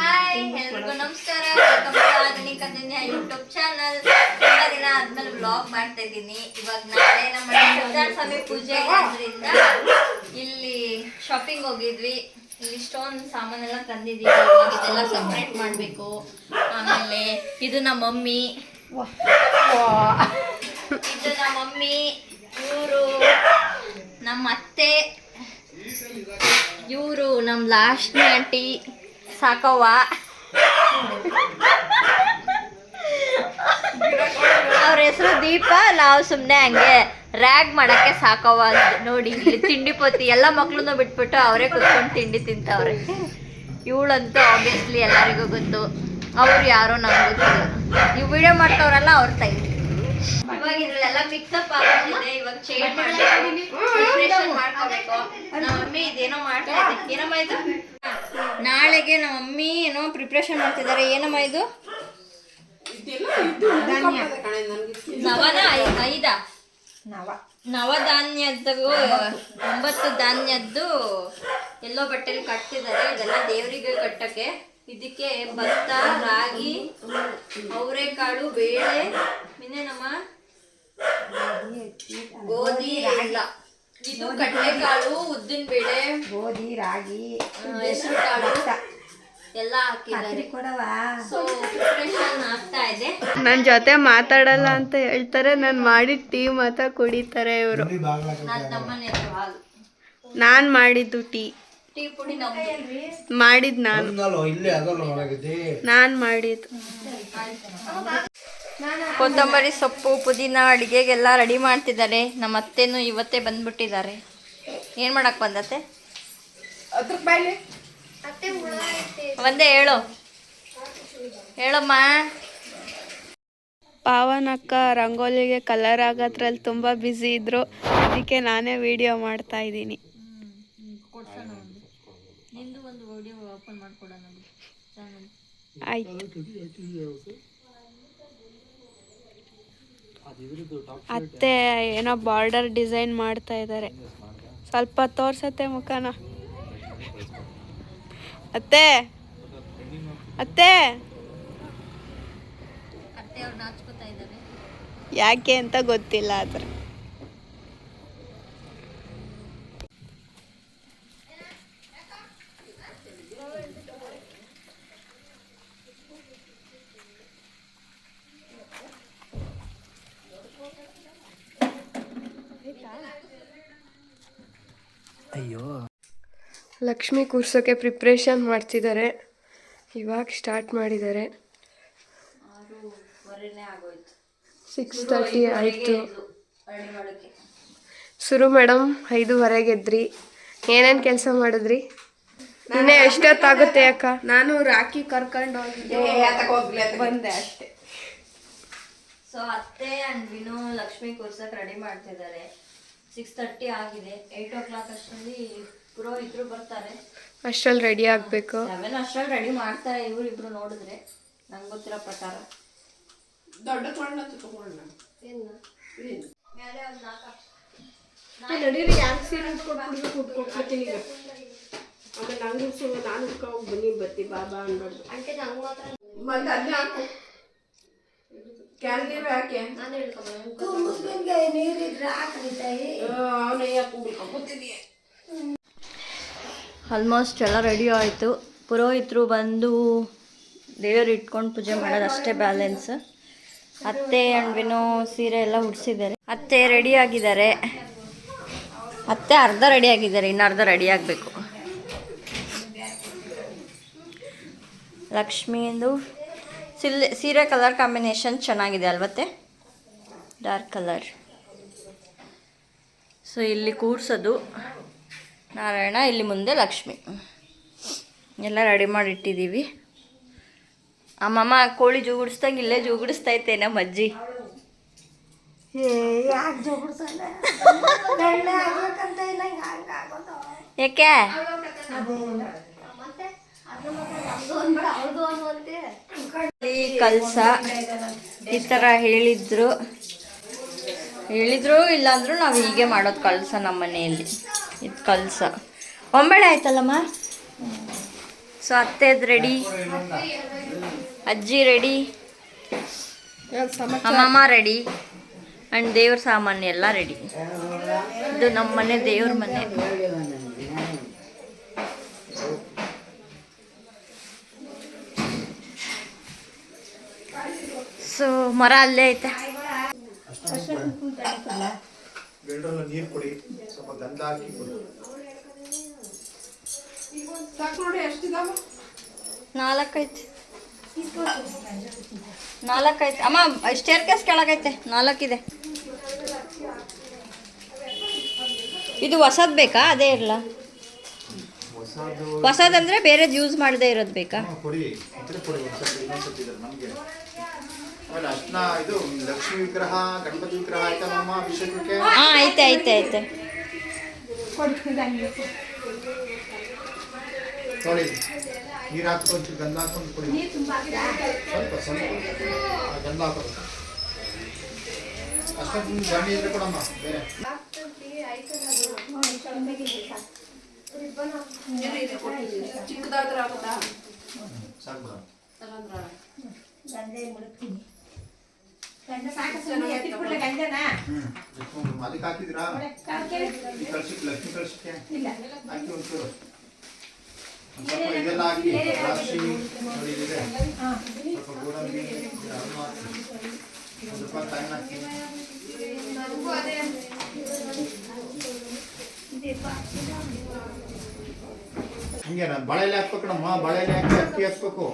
Hi ಎಲ್ರಿಗೂ ನಮಸ್ಕಾರ. Welcome to ಆಧುನಿಕ ದುನಿಯಾ ಯೂಟ್ಯೂಬ್ ಚಾನಲ್. ತುಂಬಾ ದಿನ ಆದ್ಮೇಲೆ ವ್ಲಾಗ್ ಮಾಡ್ತಾ ಇದ್ದೀನಿ. ಇವಾಗ ನಾಳೆ ನಮ್ಮ ಸತ್ಯನಾರಾಯಣ ಸ್ವಾಮಿ ಪೂಜೆ ಇರೋದ್ರಿಂದ ಇಲ್ಲಿ ಶಾಪಿಂಗ್ ಹೋಗಿದ್ವಿ. ಇಲ್ಲಿ ಸ್ಟೋನ್ ಸಾಮಾನೆಲ್ಲ ತಂದಿದ್ದೀವಿ. ಇದೆಲ್ಲ ಸಪ್ರೇಟ್ ಮಾಡಬೇಕು. ಆಮೇಲೆ ಇದು ನಮ್ಮ ಮಮ್ಮಿ, ಇವರು ನಮ್ಮ ಅತ್ತೆ, ಇವರು ನಮ್ಮ ಲಾಸ್ಟ್ ಆಂಟಿ ಸಾಕವ್ವ, ಅವ್ರ ಹೆಸರು ದೀಪ. ನಾವು ಸುಮ್ಮನೆ ಹಂಗೆ ರ್ಯಾಗ್ ಮಾಡಕ್ಕೆ ಸಾಕವ್ವ ನೋಡಿ. ಇಲ್ಲಿ ತಿಂಡಿ ಪೋತಿ ಎಲ್ಲ ಮಕ್ಳನ್ನು ಬಿಟ್ಬಿಟ್ಟು ಅವರೇ ಕುತ್ಕೊಂಡು ತಿಂಡಿ ತಿಂತವ್ರೆ. ಇವಳಂತೂ ಆಬ್ವಿಯಸ್ಲಿ ಎಲ್ಲರಿಗೂ ಗೊತ್ತು, ಅವ್ರು ಯಾರೋ ನಮ್ಗೆ ಗೊತ್ತಿಲ್ಲ. ನೀವು ವಿಡಿಯೋ ಮಾಡ್ತವ್ರಲ್ಲ ಅವ್ರ ತಾಯಿ. ಇವಾಗ ಇದ್ರಲ್ಲೆಲ್ಲ ಮಿಕ್ಸಪ್ ಆಗೋದಿದೆ. ಇವಾಗ ಚೇಂಜ್ ಮಾಡ್ಕೋಬೇಕು. ನಮ್ಮ ಮಮ್ಮಿ ಇದೇನೋ ಮಾಡ್ತಾ ಇದೆ. ಏನಮ್ಮ ಇದು? ನಾಳೆಗೆ ನಮ್ಮ ಮಮ್ಮಿ ಏನೋ ಪ್ರಿಪ್ರೇಷನ್ ಮಾಡ್ತಿದ್ದಾರೆ. ಏನಮ್ಮ ಇದು? ನವಧಾನ್ಯದ್ದು 9 ಧಾನ್ಯದ್ದು ಎಲ್ಲೋ ಬಟ್ಟೆಲಿ ಕಟ್ತಿದ್ದಾರೆ. ಇದೆಲ್ಲ ದೇವರಿಗೆ ಕಟ್ಟಕ್ಕೆ. ಇದಕ್ಕೆ ಭತ್ತ, ರಾಗಿ, ಅವರೆಕಾಳು, ಬೇಳೆ, ಇನ್ನೇನಮ್ಮ ಗೋಧಿ, ಇಲ್ಲ ಇದು ಕಡಲೆಕಾಳು, ಉದ್ದಿನ ಬೇಳೆ, ಗೋಧಿ, ರಾಗಿ, ಹೆಸರು ಕಾಳು ಎಲ್ಲ ಹಾಕಿದ್ದಾರೆ. ಸೊ ಪ್ರಿಪರೇಷನ್ ಆಗ್ತಾ ಇದೆ. ನನ್ನ ಜೊತೆ ಮಾತಾಡಲ್ಲ ಅಂತ ಹೇಳ್ತಾರೆ. ನಾನು ಮಾಡಿದ ಟೀ ಮಾತ್ರ ಕುಡಿತಾರೆ ಇವರು. ನಮ್ಮನೆ ಹಾಲು, ನಾನು ಮಾಡಿದ್ದು ಟೀ ಪುಡಿ ಮಾಡಿದ್ ನಾನು ಮಾಡಿದ್ದು. ಕೊತ್ತಂಬರಿ ಸೊಪ್ಪು, ಪುದೀನ ಅಡುಗೆಗೆಲ್ಲ ರೆಡಿ ಮಾಡ್ತಿದ್ದಾರೆ. ನಮ್ಮ ಅತ್ತೆನೂ ಇವತ್ತೇ ಬಂದ್ಬಿಟ್ಟಿದ್ದಾರೆ. ಏನು ಮಾಡಕ್ಕೆ ಬಂದತ್ತೆ? ಒಂದೇ ಹೇಳಮ್ಮ. ಪಾವನಕ್ಕ ರಂಗೋಲಿಗೆ ಕಲರ್ ಆಗೋದ್ರಲ್ಲಿ ತುಂಬ ಬ್ಯುಸಿ ಇದ್ರು. ಅದಕ್ಕೆ ನಾನೇ ವಿಡಿಯೋ ಮಾಡ್ತಾ ಇದ್ದೀನಿ. ಆಯ್ತು. ಅತ್ತೆ ಏನೋ ಬಾರ್ಡರ್ ಡಿಸೈನ್ ಮಾಡ್ತಾ ಇದ್ದಾರೆ. ಸ್ವಲ್ಪ ತೋರ್ಸತ್ತೆ ಮುಖನ. ಅತ್ತೆ ಅತ್ತೆ ಯಾಕೆ ಅಂತ ಗೊತ್ತಿಲ್ಲ. ಆದ್ರೆ ಲಕ್ಷ್ಮಿ ಕೂರ್ಸೋಕೆ ಪ್ರಿಪ್ರೇಷನ್ ಮಾಡ್ತಿದ್ದಾರೆ. ಇವಾಗ ಸ್ಟಾರ್ಟ್ ಮಾಡಿದ್ದಾರೆ. 6:30 ಆಯಿತು. ಸುರು ಮೇಡಮ್ 5:30 ಎದ್ರಿ. ಏನೇನು ಕೆಲಸ ಮಾಡಿದ್ರಿ? ಇನ್ನೇ ಎಷ್ಟೊತ್ತಾಗುತ್ತೆ ಅಕ್ಕ? ನಾನು ರಾಖಿ ಕರ್ಕೊಂಡು ಹೋಗಿದ್ದೆ, ಬಂದೆ ಅಷ್ಟೇ. ಸೊ ಅತ್ತೆ ಅಂಡ್ ವಿನು ಲಕ್ಷ್ಮಿ ಕೂರ್ಸಕ್ಕೆ ರೆಡಿ ಮಾಡ್ತಿದ್ದಾರೆ. 6:30 ಆಗಿದೆ. 8 o'clock ಅಷ್ಟರಲ್ಲಿ ಪುರೋಹಿತರು ಬರ್ತಾರೆ. ಅಷ್ಟರಲ್ಲಿ ರೆಡಿ ಆಗಬೇಕು. 7 ಅಷ್ಟರಲ್ಲಿ ರೆಡಿ ಮಾಡ್ತಾರೆ ಇವರಿಬ್ರು. ನೋಡಿದ್ರೆ ನಂಗೆ ಗೊತ್ತಿರೋ ಪ್ರಕಾರ ದೊಡ್ಡ ಆಲ್ಮೋಸ್ಟ್ ಎಲ್ಲ ರೆಡಿ ಆಯಿತು. ಪುರೋಹಿತರು ಬಂದು ದೇವರು ಇಟ್ಕೊಂಡು ಪೂಜೆ ಮಾಡೋದು ಅಷ್ಟೇ ಬ್ಯಾಲೆನ್ಸ್. ಅತ್ತೆ ಅಂಡ್ವಿನೋ ಸೀರೆ ಎಲ್ಲ ಉಡಿಸಿದ್ದಾರೆ. ಅತ್ತೆ ರೆಡಿ ಆಗಿದ್ದಾರೆ. ಅತ್ತೆ ಅರ್ಧ ರೆಡಿ ಆಗಿದ್ದಾರೆ, ಇನ್ನು ಅರ್ಧ ರೆಡಿ ಆಗಬೇಕು. ಲಕ್ಷ್ಮಿದು ಸೀರೆ ಕಲರ್ ಕಾಂಬಿನೇಷನ್ ಚೆನ್ನಾಗಿದೆ ಅಲ್ವತ್ತೆ, ಡಾರ್ಕ್ ಕಲರ್. ಸೊ ಇಲ್ಲಿ ಕೂರ್ಸೋದು ನಾರಾಯಣ, ಇಲ್ಲಿ ಮುಂದೆ ಲಕ್ಷ್ಮಿ. ಎಲ್ಲ ರೆಡಿ ಮಾಡಿಟ್ಟಿದ್ದೀವಿ. ಅಮ್ಮಮ್ಮ ಕೋಳಿ ಜೋಗುಡಿಸ್ದಂಗೆ ಇಲ್ಲೇ ಜೋಗುಡಿಸ್ತೈತೆ ನಮ್ಮ ಅಜ್ಜಿ. ಯಾಕೆ ಕಲ್ಸ ಈ ಥರ ಹೇಳಿದ್ರು ಇಲ್ಲಾಂದ್ರೂ ನಾವು ಹೀಗೆ ಮಾಡೋದು ಕಲ್ಸ. ನಮ್ಮ ಮನೆಯಲ್ಲಿ ಇದು ಕಲ್ಸ. ಒಂಬಳೆ ಆಯ್ತಲ್ಲಮ್ಮ, ಸೊ ಅತ್ತೆದ್ ರೆಡಿ, ಅಜ್ಜಿ ರೆಡಿ, ಅಮ್ಮಮ್ಮ ರೆಡಿ ಆ್ಯಂಡ್ ದೇವ್ರ ಸಾಮಾನು ಎಲ್ಲ ರೆಡಿ. ಇದು ನಮ್ಮ ಮನೆ, ದೇವ್ರ ಮನೆ. ಸೊ ಮರ ಅಲ್ಲೇ ಐತೆ. ನೀರು ಕೊಡಿ, ಸ್ವಲ್ಪ ಗಂಧ ಹಾಕಿ ಕೊಡಿ. 4 ಐತೆ. 4 ಐತೆ ಅಮ್ಮ. Stair case ಕೆಳಗೈತೆ. 4 ಇದೆ. ಇದು ಹೊಸದ್ ಬೇಕಾ? ಅದೇ ಇರಲ್ಲ. ಹೊಸದಂದ್ರೆ ಬೇರೆದು ಯೂಸ್ ಮಾಡದೇ ಇರೋದು ಬೇಕಾ? ಕೊಡಿ, ಕೊಡಿ ನಮಗೆ. ಆಮೇಲೆ ಅಷ್ಟನ್ನ ಇದು ಲಕ್ಷ್ಮೀ ವಿಗ್ರಹ, ಗಣಪತಿ ವಿಗ್ರಹ ಆಯ್ತಮ್ಮ ಅಭಿಷೇಕಕ್ಕೆ? ಹಾ, ಐತೆ ಐತೆ ಐತೆ. ನೋಡಿ, ನೀರು ಹಾಕೊಂಡು ಗಂಧ ಹಾಕೊಂಡು ಕೊಡಿ. ಸ್ವಲ್ಪ ಸ್ವಲ್ಪ ಗಂಧ ಹಾಕೋದು ಅಷ್ಟೊಂದು ಗಂಡಿ ಇದ್ರೆ ಕೊಡಮ್ಮ. ಬೇರೆ ಸಾಕು ಬಿಡ. ಅದಕ್ಕೆ ಹಾಕಿದಿರಾ? ಕಳ್ಸಿಕ್ಕೆ ಲಕ್ಷ್ಮಿ ಕಳ್ಸಿಕ್ಕೆ ಹಾಕಿ ಒಂಚೂರು ಸ್ವಲ್ಪ ಇದೆಲ್ಲ ಹಾಕಿ ದ್ರಾಕ್ಷಿ ನೋಡಿ ಇದೆ, ಸ್ವಲ್ಪ ಗೋಡಂಬಿ, ಒಂದು ರೂಪಾಯಿ ಕಾಯಿನ ಹಾಕಿ. ಹಿಂಗೆ ಬಾಳೆಲೆ ಹಾಕ್ಬೇಕಮ್ಮ. ಬಾಳೆಲೆ ಹಾಕಿ ಅಕ್ಕಿ ಹಾಕ್ಬೇಕು.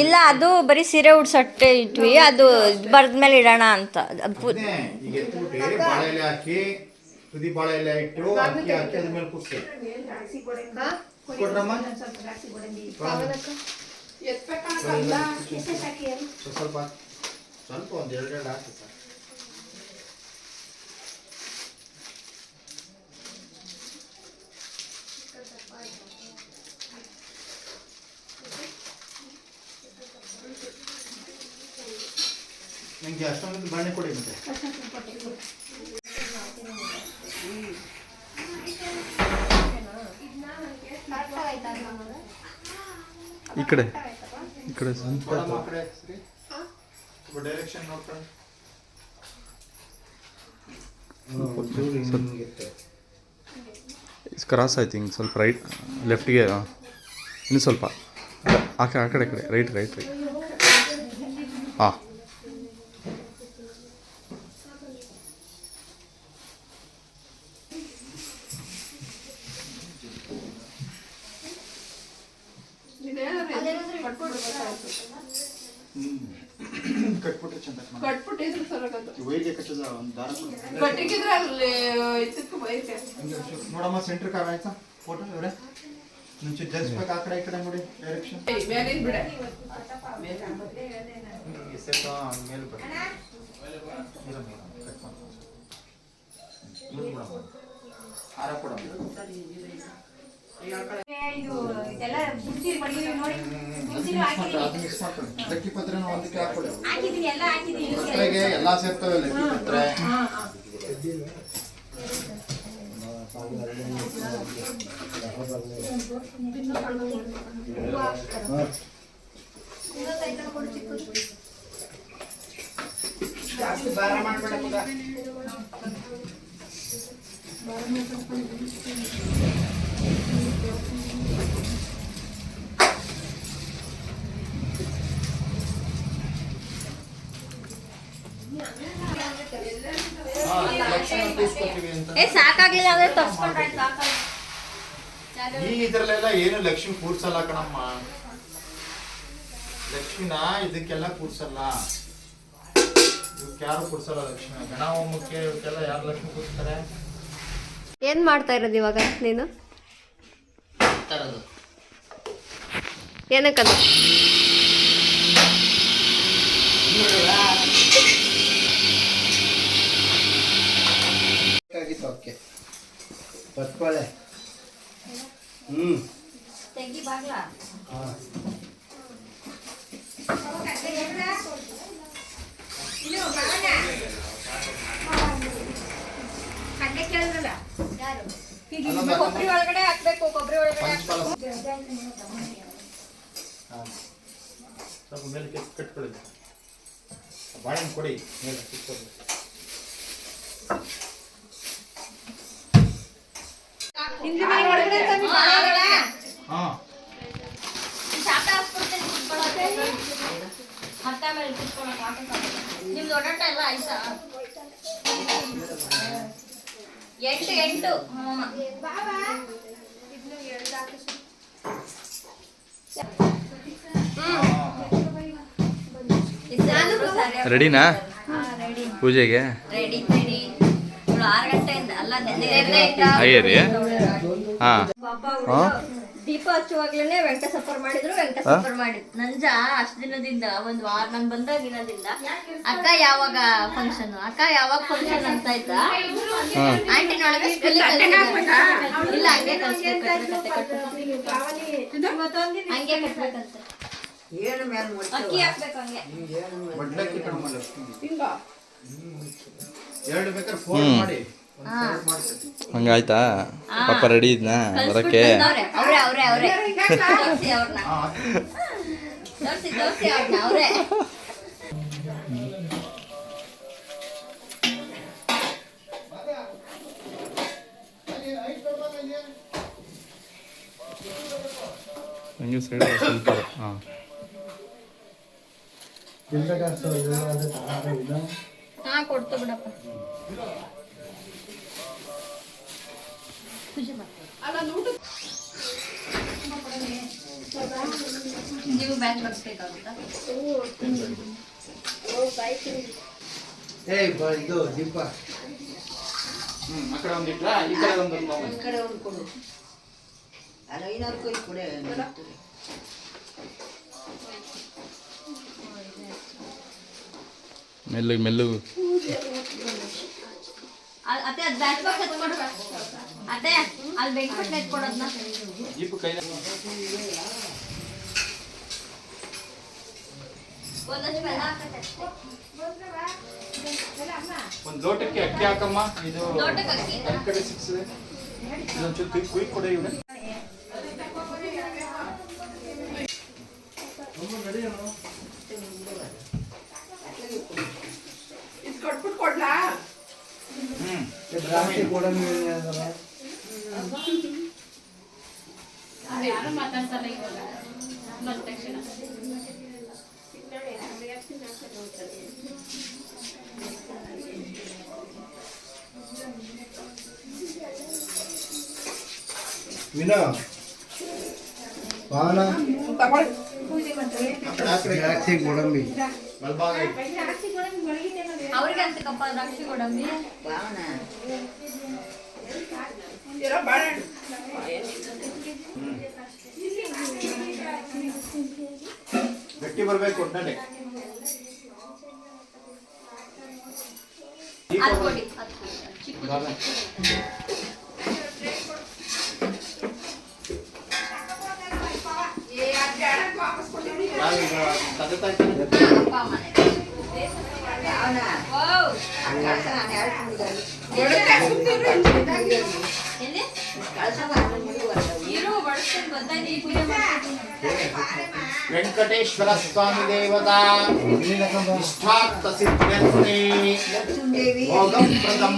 ಇಲ್ಲ, ಅದು ಬರೀ ಸೀರೆ ಉಡ್ಸಟ್ಟೆ ಇಟ್ವಿ. ಅದು ಬರ್ದ್ಮೇಲೆ ಇಡೋಣ ಅಂತ. ಈಗ ಎತ್ಬಿಟ್ಟು ಬಾಳೆಲೆ ಹಾಕಿ, ತುದಿ ಬಾಳೆಲೆ ಇಟ್ಟು ಅಕ್ಕಿ ಹಾಕಿ ಅದ್ರ ಮೇಲೆ ಕೂರ್ಸಿ ಕೊಟ್ರಮ್ಮ. ಸ್ವಲ್ಪ ಸ್ವಲ್ಪ ಒಂದು 2 ಹಾಕಿ ಸರ್. ನನಗೆ ಅಷ್ಟೊಂದು ಬಾಣೆ ಕೊಡಿ ಮತ್ತೆ. ಈ ಕಡೆ ಸ್ವಲ್ಪ ಡೈರೆಕ್ಷನ್ ನೋಡ್ಕೊಂಡು ಕ್ರಾಸ್ ಆಯ್ತು. ಹಿಂಗೆ ಸ್ವಲ್ಪ ರೈಟ್ ಲೆಫ್ಟ್ಗೆ ಇನ್ನು ಸ್ವಲ್ಪ ಆ ಕಡೆ ರೈಟ್ ಹಾಂ. ಕಟ್ಬಿಟ್ರೆ ಚಂದ. ವೈರ್ಗೆ ಕಟ್ಟದ ಒಂದು ದಾರ ನೋಡಮ್ಮ. ಸೆಂಟ್ರ್ ಕಾರ್ ಆಯ್ತಾ ಫೋಟೋ ಇವರೇ ಮುಂಚೆ ಜಲ್ಸ್ಬೇಕು. ಆ ಕಡೆ ಈ ಕಡೆ ನೋಡಿ ಡೈರೆಕ್ಷನ್ ಮೇಲೆ ಹಾರ ಕೊಡಮ್ಮ. ಲಕ್ಕಿ ಪತ್ರೆನ ಒಂದಕ್ಕೆ ಹಾಕೊಳ್ಳಿ. ಪತ್ರೆಗೆ ಎಲ್ಲ ಸೇರ್ತವೆ. ಲಕ್ಕಿ ಪತ್ರೆ ಭಾರ ಮಾಡ್ಬೇಡ. ಸಾಕಾಗ್ಲಿಲ್ಲ ಅಂದ್ರೆ ತರ್ಸ್ಕೊಂಡ್ರೆ ಈ ಇದ್ರಲ್ಲೆಲ್ಲ ಏನು ಲಕ್ಷ್ಮಿ ಕೂರ್ಸಲ್ಲ ಕಣಮ್ಮ. ಲಕ್ಷ್ಮಿನ ಇದಕ್ಕೆಲ್ಲ ಕೂರ್ಸಲ್ಲ. ಇವಕ್ಕೆ ಯಾರು ಕೂರ್ಸಲ್ಲ ಲಕ್ಷ್ಮಿ. ಗಣ ಹೋಮಕ್ಕೆ ಇವಕ್ಕೆಲ್ಲ ಯಾರು ಲಕ್ಷ್ಮಿ ಕೂರ್ಸ್ತಾರೆ? ಏನ್ ಮಾಡ್ತಾ ಇರೋದು ಇವಾಗ ನೀನು? ಏನಕ್ಕದು? ಪತ್ಕೊಳ್ಳೆ. ತೆಗಿ ಬಾಗ್ಲ. ಕೊಬ್ಬರಿ ಒಳಗಡೆ ಹಾಕ್ಬೇಕು. ಕೊಬ್ಬರಿ ಒಳಗಡೆ ಸ್ವಲ್ಪ ಮೇಲೆ ಕಟ್ಕೊಳ್ಳಿ. ಬಾಳೆಹಣ್ಣು ಕೊಡಿ ಮೇಲೆ ಕಿತ್ಕೊಳ್ಳಿ. ಹಾಂ ನಿಮ್ದು ಓಡಾಟ ಎಲ್ಲ ಆಯ್ತಾ? 8 ರೆಡಿನಾ ಪೂಜೆಗೆ? ರೆಡಿ 6 ಗಂಟೆಯಿಂದ ಅಲ್ಲ ಅಯ್ಯ ರೀ ಹಾಂ ದೀಪ ಹಚ್ಚುವಾಗ್ಲೇನೆ ವೆಂಕಟಸಪ್ಪರ್ ಮಾಡಿದ್ರು. ವೆಂಕಟಸಪ್ಪರ್ ಮಾಡಿದ್ರು. ನಂಜ ಅಷ್ಟ್ ದಿನದಿಂದ ಒಂದ್ ವಾರ ನಾನು ಬಂದಾಗ ದಿನದಿಂದ ಅಕ್ಕ ಯಾವಾಗ ಫಂಕ್ಷನ್ ಅಂತ ಆಯ್ತಾ ಆಂಟಿ ನೋಡಿದ್ರೆ ಸ್ಕೂಲಿಗೆ ಇಲ್ಲ ಹಂಗೆ ಕಳ್ಸ್ಬೇಕು ಹಂಗೆ ಕಟ್ಬೇಕಂತೆ. ಅಕ್ಕಿ ಹಾಕ್ಬೇಕು ಹಂಗೆ ಒಡ್ಲಕ್ಕಿ ಕಣಮ್ಮ ಲಕ್ಷ್ಮಿ. 2 ಬೇಕಾದ್ರೆ ಫೋನ್ ಮಾಡಿ ಹಂಗಾಯ್ತಾ? ಪಾಪ ರೆಡಿ ಇದ್ನಾ ಬರೋಕ್ಕೆ? ಅವ್ರೆ ತೋರ್ಸಿ ಅವ್ರನ್ನ ತೋರ್ಸಿ ಅವ್ರನ್ನ ಅವ್ರೆ. ಹಂಗೆ ಸೈಡ್ ಸ್ವಲ್ಪ ಹಾಂ ಕೊಡ್ತು ಬಿಡಪ್ಪ. ನೀವು ಬ್ಯಾಗ್ ಬರ್ಸ್ಬೇಕಾಗುತ್ತಾ? ಇದು ದೀಪ ಆ ಕಡೆ ಒಂದು ಇಟ್ರಾ, ಈ ಕಡೆ ಒಂದು ಕೊಡು. ಅಲ್ಲ 500 ಕೊಡಿ ಕೊಡೆ. ಮೆಲ್ಲಗೆ ಅತ್ತೆ ಅದು ಬ್ಯಾಗ್ ಬಾಕ್ಸ್ ಎತ್ಕೊಡು. ಅತ್ತೆ ಅಲ್ಲಿ ಬೆಂಕಿ ಎತ್ಕೊಡೋದ್ನ ದೀಪ ಕೈ ಒಂದಷ್ಟು ಬೆಲ್ಲ ಹಾಕತ್ತೆ ಅಷ್ಟೇ. ಒಂದು ಲೋಟಕ್ಕೆ ಅಕ್ಕಿ ಹಾಕಮ್ಮ. ಇದು ಲೋಟಕ್ಕೆ ಅಕ್ಕಿ ಈ ಕಡೆ ಸಿಕ್ಸಿದೆ. ಇದೊಂಚೂರು ಕುಯ್ ಕೊಡೆ ಇವ್ರೆ. ಯಾರು ಮಾತಾಡ್ಸಲ್ಲ ಇವಾಗ ಬಂದ ತಕ್ಷಣ. ವಿನೋ ಪಾವನ ದ್ರಾಕ್ಷಿ ಗೋಡಂಬಿ ಅವ್ರಿಗೆ ಅಂತ ಕಪ್ಪ ದ್ರಾಕ್ಷಿ ಗೋಡಂಬಿ ಪಾವನ ಗಟ್ಟಿ ಬರ್ಬೇಕು ಒಟ್ಟಲ್ಲಿ. ಅದು ಕೊಡಿ ಚಿಕ್ಕ ಎಲ್ಲಿ ಇರು ಬಡಿಸ್ತೀನಿ ಬಂದಾಗಿ ಪೂಜೆ ಮಾಡ್ತೀನಿ. ವೆಂಕಟೇಶ್ವರ ಸ್ವಾಮಿ ದೇವತಾ ಇಷ್ಟಾರ್ಥ ಸಿದ್ಧ್ಯರ್ಥೇ ಭೋಗಪ್ರದಂ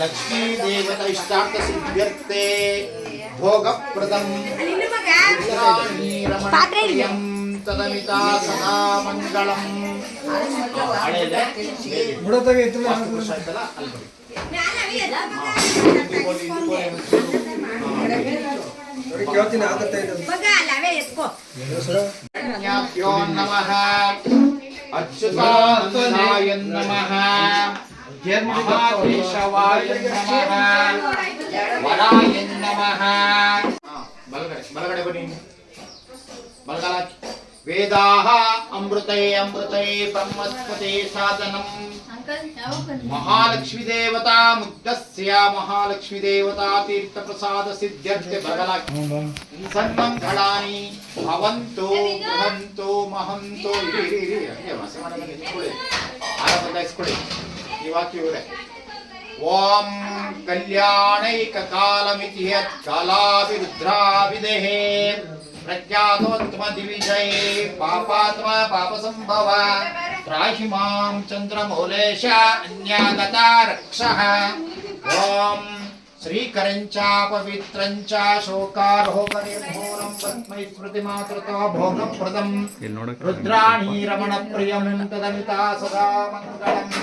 ಲಕ್ಷ್ಮೀ ದೇವತಾ ಇಷ್ಟಾರ್ಥ ಸಿದ್ಧ್ಯರ್ಥೇ ಭೋಗಪ್ರದಂ ರಮಣೀಯಂ ತದಮಿತಾ ಸದಾ ಮಂಗಳಂ. ಹಳೆಯದೆ ವಾಸ್ತುಪುರುಷ ಆಯ್ತಲ್ಲ ಅಲ್ಲಿ ಬನ್ನಿ. ಕೇಳ್ತೀನಿ ಆಗುತ್ತೆ ಜ್ಞಾಪ್ಯೋ ನಮಃ ಅಚ್ಯುತಾನಂದಾಯ ನಮಃ ಮಹಾಕೇಶವಾಯ ನಮಃ ವರಾಯ ನಮಃ. ಬಲಗಡೆ ಬನ್ನಿ. ಬಲಗಾಲ ವೇದಾಹ ಅಮೃತೇ ಬ್ರಹ್ಮಸ್ಪತಿ ಸಾಧನಂ ಮಹಾಲಕ್ಷ್ಮೀ ದೇವತಾ ಮುಗ್ಧಸ್ಯ ಮಹಾಲಕ್ಷ್ಮೀ ದೇವತಾ ತೀರ್ಥ ಪ್ರಸಾದ ಸಿದ್ಧ್ಯರ್ಥೆ ಬಲಗಾಲ ಸನ್ಮಂಗಳಾನಿ ಭವಂತು ಬೃಹಂತು ಮಹಂತು. ಹಂಗೆ ವಾಸೆ ಮಾಡೋದನ್ನ ನಿಂತ್ಕೊಳ್ಳಿ. ಆರ ಬದಲಾಯಿಸ್ಕೊಳ್ಳಿ. ನೀವಾಕಿ ಇವರೇ ಓಂ ಕಲ್ಯಾಣೈಕ ಕಾಲಮಿತಿ ಕಾಲಾಭಿರುದ್ರಾಭಿದೇಹೇ प्रज्ञातोत्तमदिविजये पापात्मा पापसम्भव त्राहि मां चन्द्रमौलेश अन्यागता रक्षः ॐ श्रीकरञ्च पवित्रञ्च शोकारोहनिर्मूलं तस्मै स्मृतिमातृतो भोगप्रदं ಇಲ್ಲಿ ನೋಡಕ್ಕೆ रुद्राणी रमणप्रियं तदमिता सदा मङ्गलम्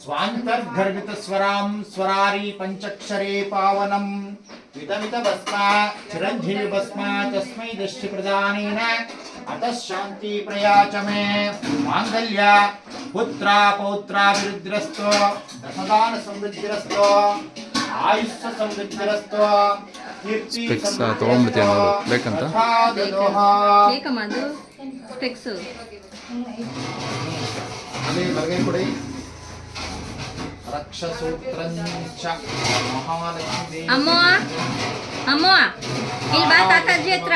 स्वान्तर्गर्भितस्वरां स्वरारी पञ्चक्षरे पावनम् विदमित भस्म चिरञ्जीवी भस्म तस्मै दृष्टि प्रदानेन अतः शान्ति प्रयाच मे माङ्गल्य पुत्र पौत्र विरुद्रस्तो दशदान समृद्धिरस्तो आयुष्य समृद्धिरस्तो कीर्ति Specs ತಗೊಂಡ್ಬಿಡ್ತೀಯ ನೋಡು, ಬೇಕಂತ? ಬೇಕಮ್ಮ ಅದು ಸ್ಪೆಕ್ಸು ಅದೇ ಬಲಗೈ ಕೊಡಿ ರಕ್ಷಸೂತ್ರಂಚ ಮಹಾಲಕ್ಷ್ಮೀ ಅಮ್ಮ ಅಮ್ಮ ಇಲ್ಲಿ ಬಾ ತಾತಾಜಿ ಹತ್ರ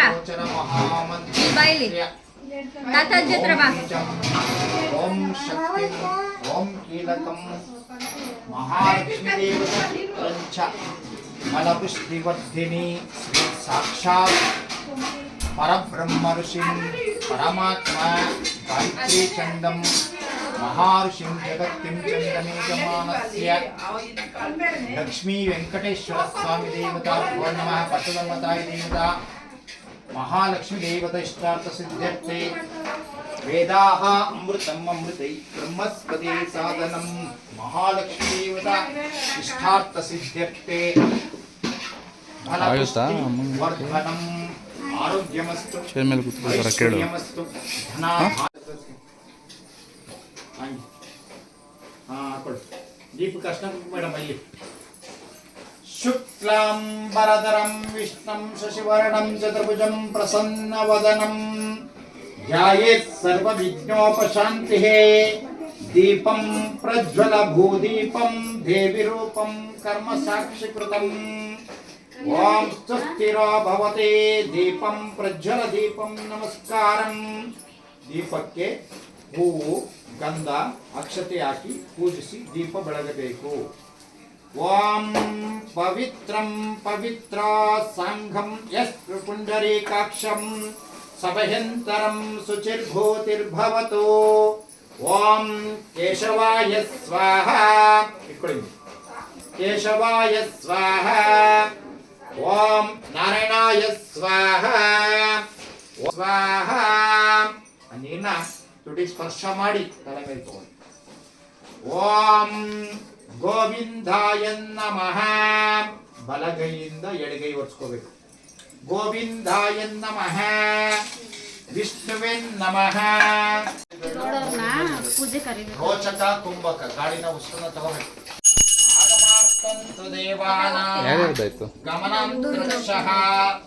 ಇಲ್ಲಿ ಬಾ ಇಲ್ಲಿ ತಾತಾಜಿ ಹತ್ರ ಬಾ ಓಂ ಶಕ್ತಿ ಓಂ ಕೀಲಕಂ ಮಹಾಲಕ್ಷ್ಮೀ ದೇವತಂಚ ಫಲಪುಷ್ಟಿವರ್ಧಿನಿ ಶ್ರೀ ಸಾಕ್ಷಾತ್ ಪರಬ್ರಹ್ಮ ಋಷಿಂ ಪರಮಾತ್ಮ ಗಾಯತ್ರಿ ಚಂದಂ ಮಹಾಋಷಿಂ ಜಗತ್ತಿಂ ಚಂದಮೇಜಮಾನಸ್ಯ ಲಕ್ಷ್ಮೀ ವೆಂಕಟೇಶ್ವರ ಸ್ವಾಮಿ ದೇವತಾ ಭೋ ನಮಃ ಪಟ್ಟದಮ್ಮತಾಯಿ ದೇವತಾ ಮಹಾಲಕ್ಷ್ಮೀ ದೇವತಾ ಇಷ್ಟಾರ್ಥ ಸಿದ್ಧ್ಯರ್ಥೆ ವೇದಾಃ ಅಮೃತಂ ಅಮೃತೈ ಬ್ರಹ್ಮಸ್ಪತಿ ಸಾಧನಂ ಮಹಾಲಕ್ಷ್ಮೀ ದೇವತಾ ಇಷ್ಟಾರ್ಥ ಸಿದ್ಧ್ಯರ್ಥೆ ಆಯುತ್ತಾ? ವರ್ಧನಂ ಆರೋಗ್ಯಮಸ್ತು ಚೇರ್ ಮೇಲೆ ಕೂತ್ಕೊಳ್ತಾರ ಕೇಳು. ಐಶ್ವರ್ಯಮಸ್ತು ಧನ ಕೊಡು ದೀಪ ಕೃಷ್ಣ ಮೇಡಮ್ ಇಲ್ಲಿ ಶುಕ್ಲಾಂಬರಧರಂ ವಿಷ್ಣುಂ ಶಶಿವರ್ಣಂ ಚತುರ್ಭುಜಂ ಪ್ರಸನ್ನವದನಂ ಧ್ಯಾಯೇತ್ ಸರ್ವವಿಘ್ನೋಪಶಾಂತಿಃ ದೀಪಂ ಪ್ರಜ್ವಲ ಭೂದೀಪಂ ದೇವಿ ರೂಪಂ ಕರ್ಮ ಸಾಕ್ಷಿಕೃತಂ ಓಂ ಸ್ವಸ್ತಿರೋ ಭವತೆ ದೀಪಂ ಪ್ರಜ್ವಲ ದೀಪಂ ನಮಸ್ಕಾರಂ ದೀಪಕ್ಕೆ ಹೂವು ಗಂಧ ಅಕ್ಷತೆ ಹಾಕಿ ಪೂಜಿಸಿ ದೀಪ ಬೆಳಗಬೇಕು ಓಂ ಪವಿತ್ರಂ ಪವಿತ್ರ ಸಂಘಂ ಯಸ್ ಪುಂಡರೀಕಾಕ್ಷಂ ಸಭಯಂತರಂ ಶುಚಿರ್ಭೂತಿರ್ಭವತು ಓಂ ಕೇಶವಾಯ ಸ್ವಾಹ ಇಟ್ಕೊಳ್ಳಿ ಕೇಶವಾಯ ಸ್ವಾಹ ಓಂ ನಾರಾಯಣಾಯ ಸ್ವಾಹ ಸ್ವಾಹ ನೀನ ತುಟಿ ಸ್ಪರ್ಶ ಮಾಡಿ ತಲೆ ಮೇಲೆ ತಗೊಂಡು ಓಂ ಗೋವಿಂದಾಯ ನಮಃ ಬಲಗೈಯಿಂದ ಎಡಗೈ ಒರೆಸ್ಕೋಬೇಕು ಗೋವಿಂದಾಯ ನಮಃ ವಿಷ್ಣುವೇ ನಮಃ ಪೂಜೆ ಕರಿಬೇಕು ರೋಚಕ ಕುಂಭಕ ಗಾಳಿನ ಉಷ್ಣ ತಗೋಬೇಕು ಆಗಮಾರ್ತಂತು ದೇವಾನಾಂ ಯಾರ್ಯಾರ್ದಾಯ್ತು? ಗಮನಾಂತರಕ್ಷಃ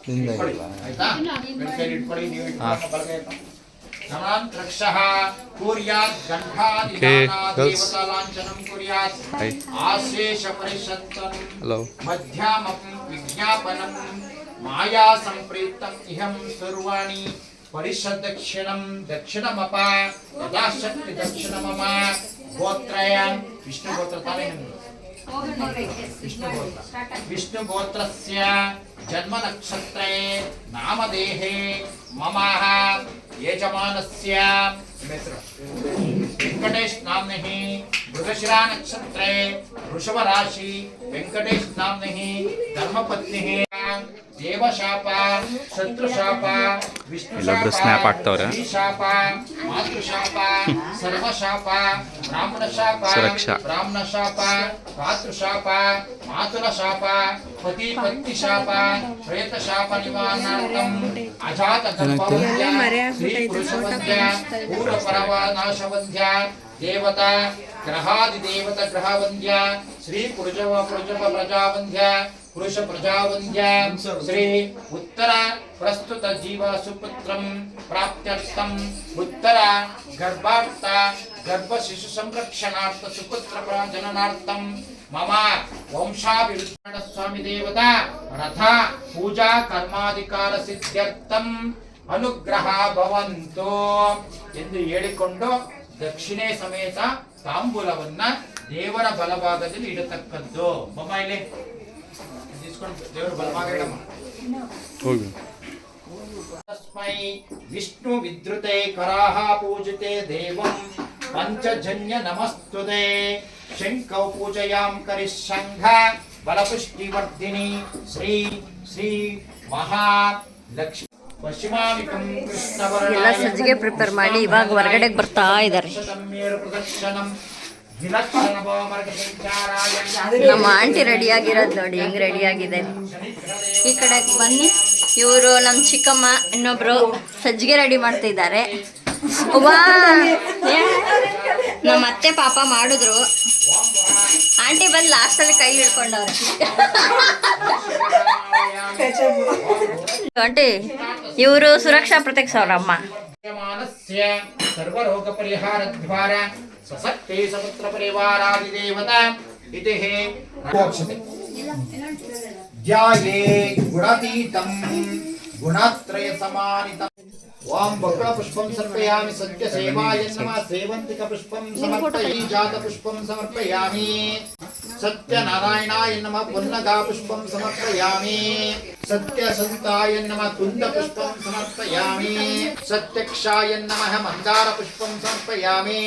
ನಿಂದ ಇಟ್ಕೊಳ್ಳಿ, ಇಲ್ಲ. ಆಯ್ತಾ ಕೈಲಿ ಇಟ್ಕೊಳ್ಳಿ ನೀವು ಇಟ್ಕೊಂಡು ಬಲಗೈ ಗಮನಾಂತರಕ್ಷಃ ಕುರ್ಯಾತ್ ಗಂಧಾದಿದಾನಾತ್ girls. ದೇವತಾಲಾಂಛನಂ ಕುರ್ಯಾತ್ Hi. ಆಶೇಷ ಪರಿಷತ್ತಂ ಹಲೋ. ಮಧ್ಯಾಮಂ ವಿಜ್ಞಾಪನಂ ಮಾಯಾ ಸಂಪ್ರೀತಂ ಇಹಂ ಸರ್ವಾಣಿ ಪರಿಷದಕ್ಷಿಣಂ ದಕ್ಷಿಣಮಪ ಯಥಾಶಕ್ತಿ ದಕ್ಷಿಣಮಮ ಗೋತ್ರಯ ವಿಷ್ಣು ಗೋತ್ರ ತಾನೇ ನಿಮ್ದು ವಿಷ್ಣು ಗೋತ್ರ ವಿಷ್ಣು ಗೋತ್ರಸ್ಯ ಜನ್ಮ ನಕ್ಷತ್ರೇ ನಾಮದೇಹೇ ಮಮಃ ಯಜಮಾನಸ್ಯ ಹೆಸರು ವೆಂಕಟೇಶ್ ನಾಮ್ನಃ ಮೃಗಶಿರಾ ನಕ್ಷತ್ರೇ ವೃಷಭ ರಾಶಿ ವೆಂಕಟೇಶ್ ನಾಮ್ನಃ ಧರ್ಮಪತ್ನಿಃ ದೇವಶಾಪ ಶತ್ರುಶಾಪ ವಿಷ್ಣು ಇಲ್ಲೊಬ್ರು snap ಹಾಕ್ತವ್ರೆ. ಶಾಪ ಮಾತೃಶಾಪ ಸರ್ವಶಾಪ ಬ್ರಾಹ್ಮಣ ಶಾಪ ಸುರಕ್ಷಾ. ಬ್ರಾಹ್ಮಣ ಶಾಪ ಮಾತೃಶಾಪ ಮಾತುಲ ಶಾಪ ಪತಿ ಪತ್ನಿ ಶಾಪ ಪ್ರೇತ ಶಾಪ ನಿವಾರಣಾರ್ಥಂ ಅಜಾತ ಗರ್ಭವಂದ್ಯ ಶ್ರೀ ಪುರುಷವಂದ್ಯ ಪೂರ್ವ ಪರವ ನಾಶವಂದ್ಯ ದೇವತಾ ಗ್ರಹಾದಿ ದೇವತ ಗ್ರಹವಂದ್ಯ ಶ್ರೀ ಪುರುಷವ ಪ್ರಜಾವಂದ್ಯ ಪುರುಷ ಪ್ರಜಾವಂದ್ಯ ಶ್ರೀ ಉತ್ತರ ಪ್ರಸ್ತುತ ಜೀವ ಸುಪುತ್ರಂ ಪ್ರಾಪ್ತ್ಯರ್ಥಂ ಉತ್ತರ ಗರ್ಭಾರ್ಥ ಗರ್ಭ ಶಿಶು ಸಂರಕ್ಷಣಾರ್ಥ ಸುಪುತ್ರ ಜನನಾರ್ಥಂ ಮಮ ವಂಶಾಭಿವೃದ್ಧ ಸ್ವಾಮಿ ದೇವತಾ ರಥ ಪೂಜಾ ಕರ್ಮಾಧಿಕಾರ ಸಿದ್ಧ್ಯರ್ಥಂ ಅನುಗ್ರಹ ಭವಂತು ಎಂದು ಹೇಳಿಕೊಂಡು ದಕ್ಷಿಣೆ ಸಮೇತ ತಾಂಬೂಲವನ್ನ ದೇವರ ಬಲಭಾಗದಲ್ಲಿ ಇಡತಕ್ಕದ್ದು ಮಮ್ಮ ಇಲ್ಲಿ ಇಸ್ಕೊಂಡು ದೇವರ ಬಲಭಾಗ ಇಡಮ್ಮ ಹೋಗಿ तस्मै विष्णु विद्रुते कराः पूजिते देवं पंचजन्य नमस्तुते शंखौ पूजयां करिशंघ बलपुष्टिवर्धिनी श्री श्री महालक्ष्मी पश्चिमामिकं ಎಲ್ಲ कृष्णवर्णाय ಸಜ್ಜಿಗೆ ಪ್ರಿಪೇರ್ ಮಾಡಿ ಇವಾಗ ಹೊರಗಡೆಗೆ ಬರ್ತಾ ಇದ್ದಾರೆ. प्रदर्शनम विलक्षण भवमर्गसंचाराय ನಮ್ಮ ಆಂಟಿ ರೆಡಿ ಆಗಿರೋದು ನೋಡಿ ಹೆಂಗ್ ರೆಡಿ ಆಗಿದೆ. ಈ ಕಡೆ ಬನ್ನಿ, ಇವರು ನಮ್ಮ ಚಿಕ್ಕಮ್ಮ ಇನ್ನೊಬ್ರು ಸಜ್ಜಿಗೆ ರೆಡಿ ಮಾಡ್ತಾ ಇದ್ದಾರೆ. ನಮ್ಮ ಅತ್ತೆ ಪಾಪ ಮಾಡಿದ್ರು, ಆಂಟಿ ಬಂದು ಲಾಸ್ಟಲ್ಲಿ ಕೈ ಹಿಡ್ಕೊಂಡವ್ರೆ. ಆಂಟಿ ಇವರು ಸುರಕ್ಷಾ ಪ್ರತ್ಯಕ್ಷ ಅವ್ರ ಅಮ್ಮ. ಮಾನಸ್ಯ ಸರ್ವರೋಗ ಪರಿಹಾರ ದ್ವಾರ ಸಸಕ್ತೆ ಸಮುದ್ರ ಪರಿವಾರಾದಿದೇವತಾ ಇತಿ ಮೋಕ್ಷತೆ ಧ್ಯಾಯೇ ಗುಣಾತೀತಂ ಗುಣತ್ರಯ ಸಮಾನಿತಂ ಓಂ ಬಕುಳ ಪುಷ್ಪಂ ಸಮರ್ಪಯಾಮಿ ಸತ್ಯ ಸೇವಾಯ ನಮಃ ಸೇವಂತಿಕ ಪುಷ್ಪಂ ಸಮರ್ಪಯಾಮಿ ಜಾತ ಪುಷ್ಪಂ ಸಮರ್ಪಯಾಮಿ ಸತ್ಯ ನಾರಾಯಣಾಯ ನಮಃ ಪುನ್ನಗಾ ಪುಷ್ಪಂ ಸಮರ್ಪಯಾಮಿ ಸತ್ಯ ಸಂತಾಯ ನಮಃ ಕುಂದ ಪುಷ್ಪಂ ಸಮರ್ಪಯಾಮಿ ಸತ್ಯಕ್ಷಾಯ ನಮಃ ಮಂದಾರ ಪುಷ್ಪಂ ಸಮರ್ಪಯಾಮಿ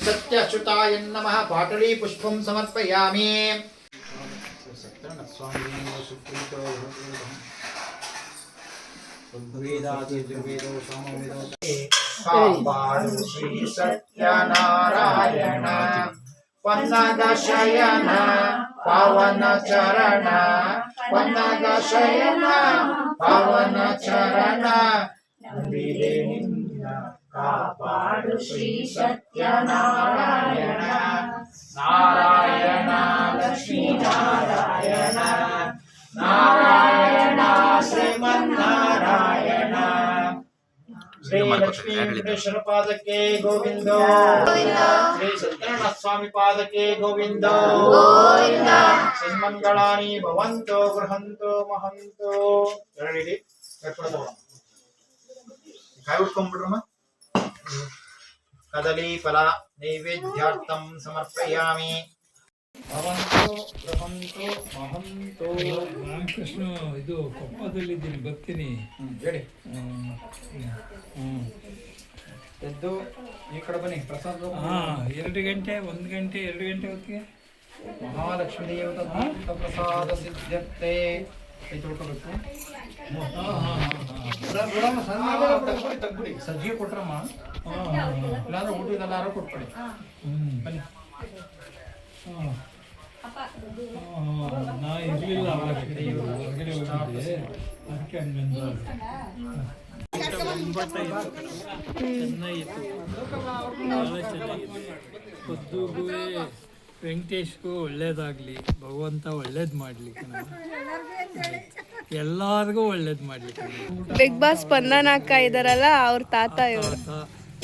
ಸತ್ಯಚ್ಯುತಾಯ ನಮಃ ಪಾಟಲಿ ಪುಷ್ಪಂ ಸಮರ್ಪಯಾಮಿ ಕಾಪಾಡು ಶ್ರೀ ಸತ್ಯನಾರಾಯಣ ಪನ್ನಗ ಶಯನ ಪಾವನ ಚರಣ ಪನ್ನಗ ಶಯನ ಪಾವನ ಚರಣ ನಂಬಿದೆ ನಿನ್ನ ಕಾಪಾಡು ಶ್ರೀ ಸತ್ಯನಾರಾಯಣ ನಾರಾಯಣ ಲಕ್ಷ್ಮೀ ನಾರಾಯಣ ನಾರಾಯಣ ಶ್ರೀಮನ್ನಾರಾಯಣ ಶ್ರೀ ಲಕ್ಷ್ಮೀ ವೆಂಕಟೇಶ್ವರ ಪಾದಕ್ಕೆ ಗೋವಿಂದ ಶ್ರೀ ಸತ್ಯನಾರಾಯಣ ಸ್ವಾಮಿ ಪಾದಕ್ಕೆ ಗೋವಿಂದ ಸನ್ಮಂಗಳಾನಿ ಭವಂತೋ ಗೃಹಂತೋ ಮಹಂತೋ ಎರಡಿಡಿ ಕಾಯಿ ಉಟ್ಕೊಂಡ್ಬಿಡ್ರಮ್ಮ ಕದಲಿ ಫಲ ನೈವೇದ್ಯಾರ್ಥಂ ಸಮರ್ಪಯಾಮಿ ಭವಂತೋ ಗೃಹಂತೋ ಮಹಂತೋ ರಾಮಕೃಷ್ಣ ಇದು ಕೊಪ್ಪದಲ್ಲಿದ್ದೀನಿ, ಬರ್ತೀನಿ. ಹೇಳಿ ಎದ್ದು ಈ ಕಡೆ ಬನ್ನಿ ಪ್ರಸಾದ 2 ಗಂಟೆ 1 ಗಂಟೆ 2 ಗಂಟೆ ಹೊತ್ತಿಗೆ ಮಹಾಲಕ್ಷ್ಮೀ ದೇವತಾ ಪ್ರಸಾದ ಸಿದ್ಧತೆ ಕೈ ತೊಳ್ಕೊಬೇಕು. ತಗ್ಬಿಡಿ ಸಜ್ಜಿಗೆ ಕೊಟ್ರಮ್ಮ, ಇಲ್ಲಾಂದ್ರೆ ಊಟದಲ್ಲಾರು ಕೊಟ್ಬಿಡಿ. ಬನ್ನಿ. ನಾ ಇರಲಿಲ್ಲ, ಹೊರಗಡೆ ಹೋಗಿದ್ದೆ, ಅದಕ್ಕೆ ಹಂಗಂದು ಚೆನ್ನಾಗಿತ್ತು, ಭಾಳ ಚೆನ್ನಾಗಿತ್ತು. ಖುದ್ದುಗೂ ವೆಂಕಟೇಶ್ಗೂ ಒಳ್ಳೇದಾಗಲಿ, ಭಗವಂತ ಒಳ್ಳೇದು ಮಾಡಲಿಕ್ಕೆ, ಎಲ್ಲರಿಗೂ ಒಳ್ಳೇದು ಮಾಡಲಿಕ್ಕೆ. ಬಿಗ್ ಬಾಸ್ ಸ್ಪಂದನ ಅಕ್ಕ ಇದಾರಲ್ಲ, ಅವ್ರ ತಾತ ಇವರು.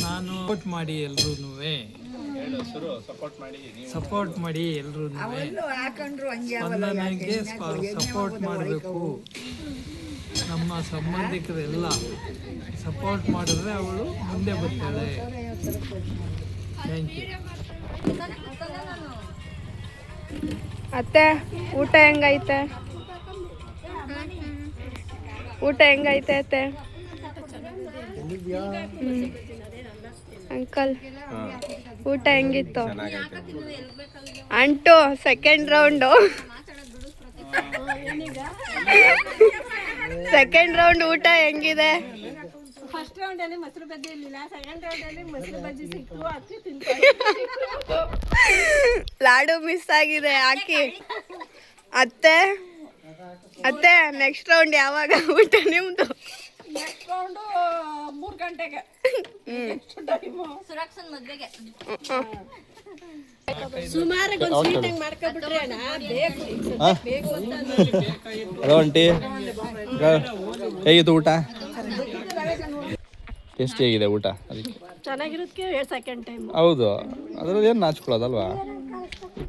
ನಾನು ಸಪೋರ್ಟ್ ಮಾಡಿ ಎಲ್ರೂ ಸಪೋರ್ಟ್ ಮಾಡಿ ಎಲ್ರೂ ಸ್ಪಂದನೆಗೆ ಸಪೋರ್ಟ್ ಮಾಡಬೇಕು. ನಮ್ಮ ಸಂಬಂಧಿಕರೆಲ್ಲ ಸಪೋರ್ಟ್ ಮಾಡಿದ್ರೆ ಅವಳು ಮುಂದೆ ಬರ್ತಾಳೆ. Thank you. ಅತ್ತೆ ಊಟ ಹೆಂಗೈತೆ? ಊಟ ಹೆಂಗೈತೆ ಅತ್ತೆ? ಅಂಕಲ್ ಊಟ ಹೆಂಗಿತ್ತು? ಅಂಟು ಸೆಕೆಂಡ್ ರೌಂಡು ಊಟ ಹೆಂಗಿದೆ? ಫಸ್ಟ್ ರೌಂಡ್ ಅಲ್ಲಿ ಮೊಸರು ಬಜ್ಜಿ ಇರಲಿಲ್ಲ, ಸೆಕೆಂಡ್ ರೌಂಡ್ ಅಲ್ಲಿ ಮೊಸರು ಬಜ್ಜಿ ಸಿಕ್ತು, ಅದಕ್ಕೆ ತಿಂತ. ಲಾಡು ಮಿಸ್ ಆಗಿದೆ ಹಾಕಿ. ಅತ್ತೆ ನೆಕ್ಸ್ಟ್ ರೌಂಡ್ ಯಾವಾಗ ಊಟ ನಿಮ್ದು? ನೆಕ್ಸ್ಟ್ ರೌಂಡು 3 ಗಂಟೆಗೆ. ಸುರಕ್ಷನ್ ಮದ್ವೆಗೆ ಸುಮಾರು ಸ್ವೀಟ್ ಮಾಡ್ಕೊಬಿಟ್ರೆ ಬೇಕು ಅಂತ. ಹಲೋ ಆಂಟಿ, ಹೇಗಿತ್ತು ಊಟ? ಟೇಸ್ಟಿ ಆಗಿದೆ ಊಟ. ಅದಕ್ಕೆ ಚೆನ್ನಾಗಿರೋದಕ್ಕೆ ಸೆಕೆಂಡ್ ಟೈಮ್. ಹೌದು, ಅದರಲ್ಲಿ ಏನು ನಾಚ್ಕೊಳ್ಳೋದಲ್ವಾ?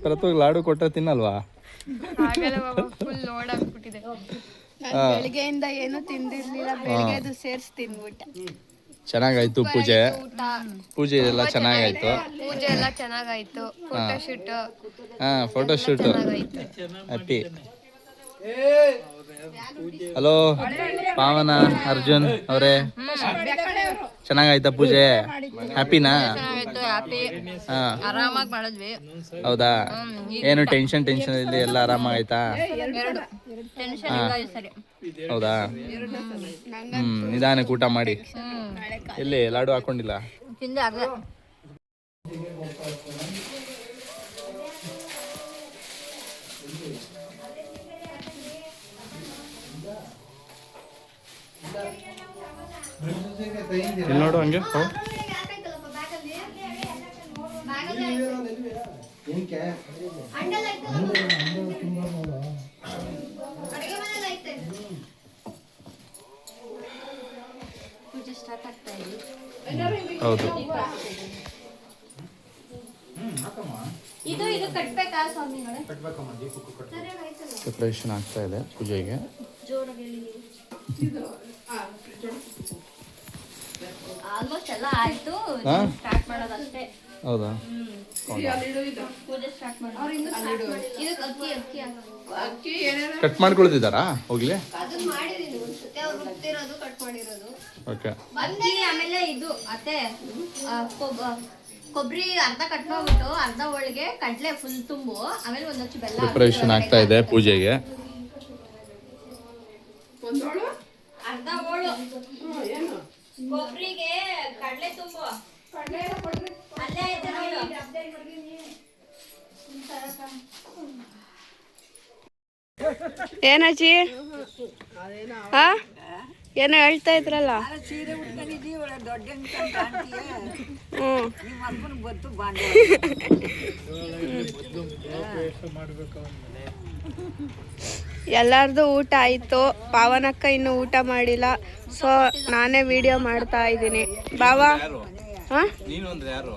ಪ್ರತಿ ಲಾಡು ಕೊಟ್ಟರೆ ತಿನ್ನಲ್ವಾ? ಫುಲ್ ಲೋಡ್ ಆಗ್ಬಿಟ್ಟಿದೆ. ಬೆಳಿಗ್ಗೆಯಿಂದ ಏನು ತಿಂದಿರ್ಲಿಲ್ಲ, ಬೆಳಿಗ್ಗೆದು ಸೇರ್ಸಿ ತಿನ್ಬಿಟ್ಟೆ. ಚೆನ್ನಾಗಾಯ್ತು ಪೂಜೆ ಎಲ್ಲ ಚೆನ್ನಾಗಾಯ್ತು. ಪೂಜೆ ಎಲ್ಲ ಚೆನ್ನಾಗಾಯ್ತು. Photoshoot photoshoot happy. ಹಲೋ ಪಾವನ ಅರ್ಜುನ್ ಅವರೇ, ಚೆನ್ನಾಗಾಯ್ತಾ ಪೂಜೆ? ಹ್ಯಾಪಿನಾ? ಹಾ, ಆರಾಮಾಗಿ ಮಾಡಿದ್ವಿ. ಹೌದಾ? ಏನು ಟೆನ್ಷನ್ ಇಲ್ಲಿ ಎಲ್ಲ ಆರಾಮಾಗಾಯ್ತಾ? ಟೆನ್ಷನ್ ಇಲ್ಲ ಈ ಸರಿ. ಹೌದಾ? ನಿಧಾನಕ್ಕೆ ಊಟ ಮಾಡಿ. ಎಲ್ಲಿ ಲಾಡು ಹಾಕೊಂಡಿಲ್ಲ? ತಿಂದೆ ಆಗ್ಲೇ. ಇಲ್ಲಿ ನೋಡು ಹಂಗೆ. ಪೂಜೆ ಸ್ಟಾರ್ಟ್ ಆಗ್ತಾ ಇದೆ. ಹೌದು. ಇದು ಕಟ್ಬೇಕಾ ಸ್ವಾಮಿಗಳೇ? ಕಟ್ಬೇಕಮ್ಮ, ದೀಪಕ್ಕೂ ಕಟ್ಬೇಕು. ಪ್ರಿಪ್ರೇಷನ್ ಆಗ್ತಾ ಇದೆ ಪೂಜೆಗೆ. ಆಲ್ಮೋಸ್ಟ್ ಎಲ್ಲ ಆಯ್ತು, ಹಾ? ಸ್ಟಾರ್ಟ್ ಮಾಡೋದಷ್ಟೇ. ಹೌದಾ? ಪೂಜೆ ಸ್ಟಾರ್ಟ್ ಮಾಡೋದು. ಇದಕ್ಕೆ ಅಕ್ಕಿ ಕಟ್ ಮಾಡ್ಕೊಳ್ತಿದ್ದಾರಾ? ಹೋಗ್ಲಿ. ಓಕೆ. ಅಕ್ಕಿ ಆಮೇಲೆ ಇದು ಅತ್ತೆ ಕೊಬ್ಬರಿ ಅರ್ಧ ಕಟ್ ಮಾಡ್ಬಿಟ್ಟು ಅರ್ಧ ಒಳಗೆ ಕಡ್ಲೆ ಫುಲ್ ತುಂಬು, ಆಮೇಲೆ ಒಂದೊಂದು ಬೆಲ್ಲ. ಪ್ರಿಪ್ರೇಷನ್ ಆಗ್ತಾ ಇದೆ ಪೂಜೆಗೆ. ಅರ್ಧ ಓಳು ಕೊಬ್ಬರಿಗೆ ಕಡ್ಲೆ ತುಂಬು. ಅಲ್ಲೇ ಐತೆ ನೋಡು. ಏನಜ್ಜಿ? ಹಾ, ಏನೋ ಹೇಳ್ತಾ ಇದ್ರಲ್ಲ. ಸೀರೆ ಉಟ್ಕೊಂಡಿದ್ದೀವಿ, ಒಳ್ಳೆ ದೊಡ್ಡ ಕಾಣ್ತೀಯ. ಹ್ಮ್, ನಿಮ್ಮ ಅಪ್ಪನ ಗೊತ್ತು ಬಾಂಡೆ. ಎಲ್ಲಾರ್ದು ಊಟ ಆಯ್ತು. ಪಾವನಕ್ಕ ಇನ್ನೂ ಊಟ ಮಾಡಿಲ್ಲ, ಸೊ ನಾನೇ ವಿಡಿಯೋ ಮಾಡ್ತಾ ಇದ್ದೀನಿ. ಬಾವಾ? ಹಾ, ನೀನು ಅಂದ್ರೆ ಯಾರು?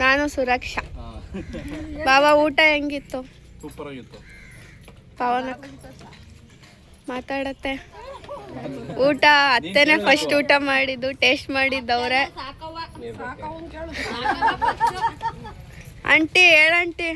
ನಾನು ಸುರಕ್ಷಾ. ಬಾವಾ, ಊಟ ಹೆಂಗಿತ್ತು? ಸೂಪರ್ ಆಗಿತ್ತು. ಪಾವನಕ್ಕ ಮಾತಾಡತ್ತೆ. ಊಟ ಅತ್ತೆನೆ ಫಸ್ಟ್ ಊಟ ಮಾಡಿದ್ದು, ಟೇಸ್ಟ್ ಮಾಡಿದ್ದವ್ರೆ. ಆಂಟಿ ಹೇಳಂಟಿ.